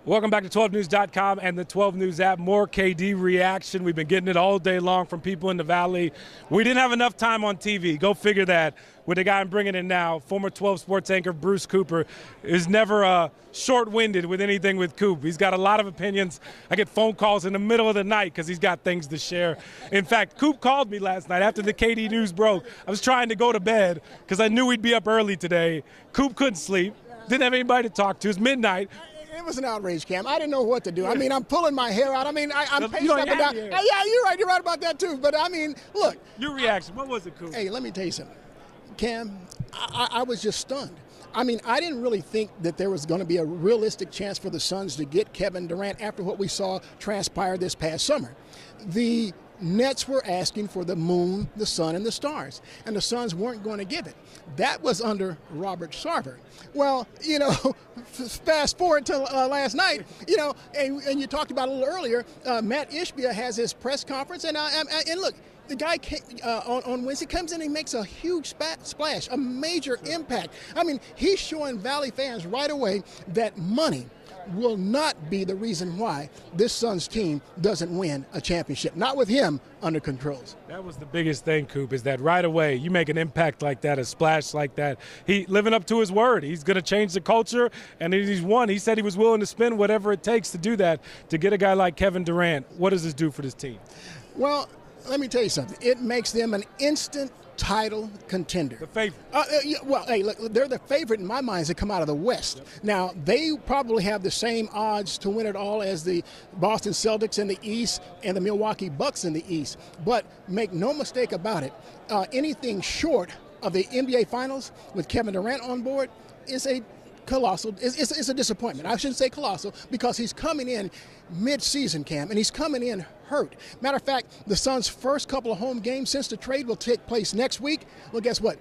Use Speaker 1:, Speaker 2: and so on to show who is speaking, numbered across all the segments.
Speaker 1: Welcome back to 12news.com and the 12 News app. More KD reaction. We've been getting it all day long from people in the Valley. We didn't have enough time on TV. Go figure that. With the guy I'm bringing in now, former 12 Sports anchor Bruce Cooper, is never short-winded with anything with Coop. He's got a lot of opinions. I get phone calls in the middle of the night because he's got things to share. In fact, Coop called me last night after the KD news broke. I was trying to go to bed because I knew we'd be up early today. Coop couldn't sleep. Didn't have anybody to talk to. It was midnight.
Speaker 2: It was an outrage, Cam. I didn't know what to do. I mean, I'm pulling my hair out. I mean, I'm pacing up and down. Yeah, you're right. You're right about that, too. But, I mean, look.
Speaker 1: Your reaction, what was it, Coop?
Speaker 2: Hey, let me tell you something. Cam, I was just stunned. I mean, I didn't really think that there was going to be a realistic chance for the Suns to get Kevin Durant after what we saw transpire this past summer. The Nets were asking for the moon, the sun, and the stars, and the Suns weren't going to give it. That was under Robert Sarver. Well, you know, fast forward to last night, you know, and you talked about a little earlier, Matt Ishbia has his press conference, and look, the guy on Wednesday comes in and he makes a huge splash, a major impact. I mean, he's showing Valley fans right away that money will not be the reason why this Suns team doesn't win a championship. Not with him under controls.
Speaker 1: That was the biggest thing, Coop, is that right away you make an impact like that, a splash like that. He living up to his word. He's going to change the culture, and he's won. He said he was willing to spend whatever it takes to do that, to get a guy like Kevin Durant. What does this do for this team?
Speaker 2: Well, let me tell you something. It makes them an instant title contender.
Speaker 1: The favorite.
Speaker 2: Well, hey, look, they're the favorite in my mind to come out of the West. Yep. Now, they probably have the same odds to win it all as the Boston Celtics in the East and the Milwaukee Bucks in the East. But make no mistake about it, anything short of the NBA Finals with Kevin Durant on board is a colossal. It's a disappointment. I shouldn't say colossal because he's coming in mid-season, Cam, and he's coming in hurt. Matter of fact, the Suns' first couple of home games since the trade will take place next week. Well, guess what?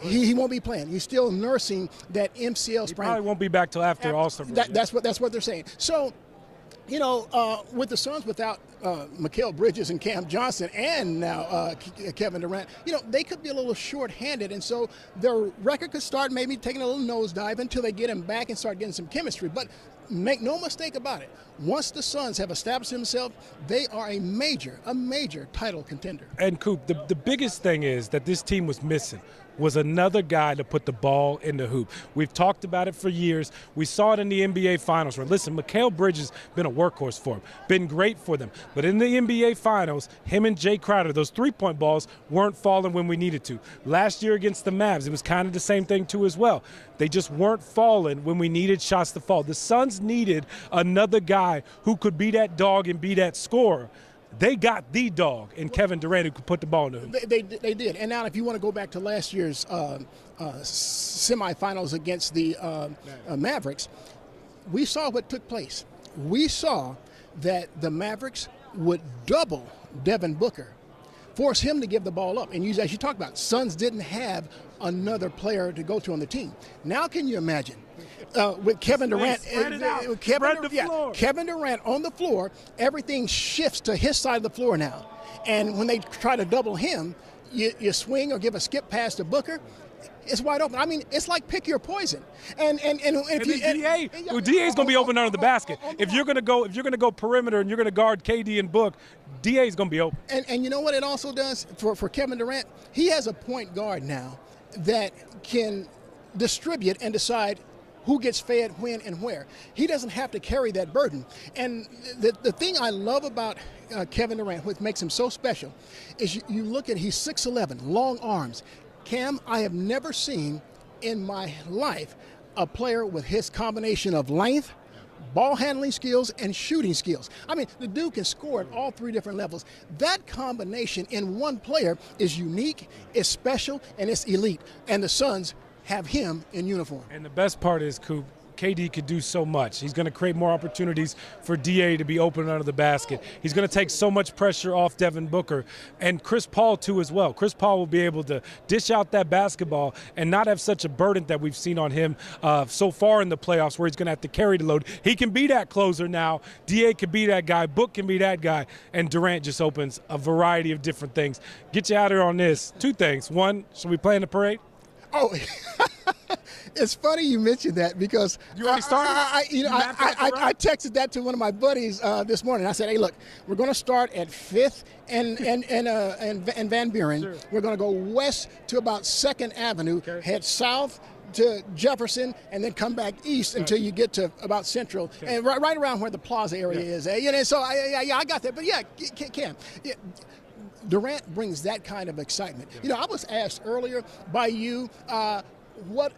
Speaker 2: He won't be playing. He's still nursing that MCL sprain.
Speaker 1: He probably won't be back till after All-Star break.
Speaker 2: That's what they're saying. So, you know, with the Suns without Mikal Bridges and Cam Johnson and now Kevin Durant, you know, they could be a little short-handed, and so their record could start maybe taking a little nosedive until they get him back and start getting some chemistry. But make no mistake about it, once the Suns have established themselves, they are a major title contender.
Speaker 1: And Coop, the biggest thing is that this team was missing was another guy to put the ball in the hoop. We've talked about it for years. We saw it in the NBA Finals where, listen, Mikal Bridges been a workhorse for him, been great for them. But in the NBA Finals, him and Jay Crowder, those three-point balls weren't falling when we needed to. Last year against the Mavs, it was kind of the same thing too as well. They just weren't falling when we needed shots to fall. The Suns needed another guy who could be that dog and be that scorer. They got the dog in Kevin Durant who could put the ball in the hoop.
Speaker 2: They did. And now if you want to go back to last year's semifinals against the Mavericks, we saw what took place. We saw that the Mavericks would double Devin Booker, force him to give the ball up. And as you talked about, Suns didn't have another player to go to on the team. Now can you imagine? With Kevin Durant, Kevin Durant on the floor, everything shifts to his side of the floor now. And when they try to double him, you swing or give a skip pass to Booker, it's wide open. I mean, it's like pick your poison. And
Speaker 1: DA's going to be open under the basket. If you're going to go perimeter and you're going to guard KD and Book, DA's going to be open.
Speaker 2: And you know what it also does for Kevin Durant? He has a point guard now that can distribute and decide who gets fed when and where. He doesn't have to carry that burden. And the thing I love about Kevin Durant, what makes him so special, is you look at, he's 6'11", long arms. Cam, I have never seen in my life a player with his combination of length, ball handling skills, and shooting skills. I mean, the dude can score at all three different levels. That combination in one player is unique, it's special, and it's elite. And the Suns have him in uniform.
Speaker 1: And the best part is, Coop, KD could do so much. He's going to create more opportunities for DA to be open under the basket. He's going to take so much pressure off Devin Booker and Chris Paul too as well. Chris Paul will be able to dish out that basketball and not have such a burden that we've seen on him so far in the playoffs where he's going to have to carry the load. He can be that closer now. DA can be that guy. Book can be that guy. And Durant just opens a variety of different things. Get you out here on this. Two things. One, should we play in the parade?
Speaker 2: Oh, it's funny you mentioned that because
Speaker 1: you already started.
Speaker 2: I texted that to one of my buddies this morning. I said, "Hey, look, we're going to start at 5th and Van Buren.
Speaker 1: Sure.
Speaker 2: We're going to go west to about 2nd Avenue, head south to Jefferson, and then come back east until you get to about Central, and right around where the Plaza area is. You know, so I got that. But yeah, Cam. Yeah, Durant brings that kind of excitement. You know, I was asked earlier by you, what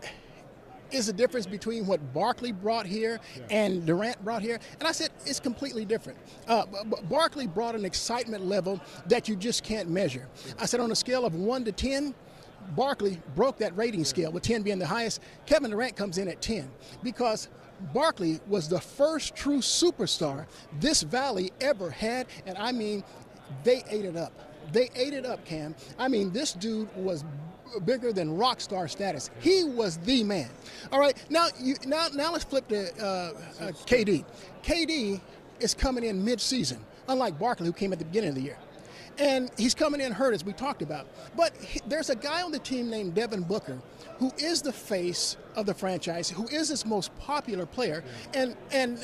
Speaker 2: is the difference between what Barkley brought here and Durant brought here? And I said, it's completely different. Barkley brought an excitement level that you just can't measure. I said on a scale of 1 to 10, Barkley broke that rating scale, with 10 being the highest. Kevin Durant comes in at 10 because Barkley was the first true superstar this valley ever had, and I mean, they ate it up. They ate it up, Cam. I mean, this dude was bigger than rock star status. He was the man. All right, now let's flip to KD. KD is coming in mid-season, unlike Barkley, who came at the beginning of the year. And he's coming in hurt, as we talked about. But there's a guy on the team named Devin Booker who is the face of the franchise, who is its most popular player. And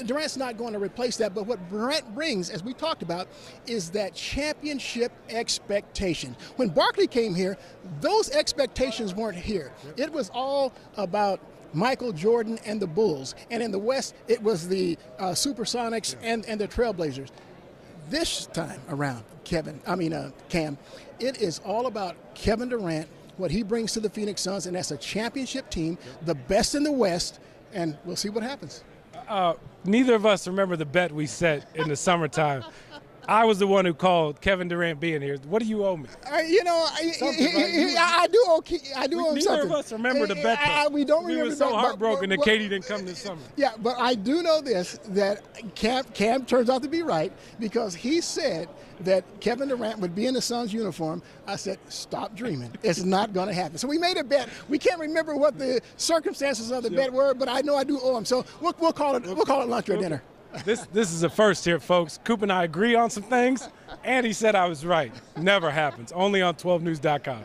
Speaker 2: Durant's not going to replace that. But what Durant brings, as we talked about, is that championship expectation. When Barkley came here, those expectations weren't here. It was all about Michael Jordan and the Bulls. And in the West, it was the Supersonics and the Trailblazers. This time around, Cam, it is all about Kevin Durant, what he brings to the Phoenix Suns, and that's a championship team, the best in the West, and we'll see what happens.
Speaker 1: Neither of us remember the bet we set in the summertime. I was the one who called Kevin Durant being here. What do you owe me?
Speaker 2: I do owe him something.
Speaker 1: Neither of us remember the bet, though.
Speaker 2: We don't remember.
Speaker 1: We were so heartbroken that Katie didn't come this summer.
Speaker 2: Yeah, but I do know this, that Cam turns out to be right, because he said that Kevin Durant would be in the Suns uniform. I said, stop dreaming. It's not going to happen. So we made a bet. We can't remember what the circumstances of the bet were, but I know I do owe him. So we'll call it lunch or dinner.
Speaker 1: This is a first here, folks. Coop and I agree on some things, and he said I was right. Never happens. Only on 12news.com.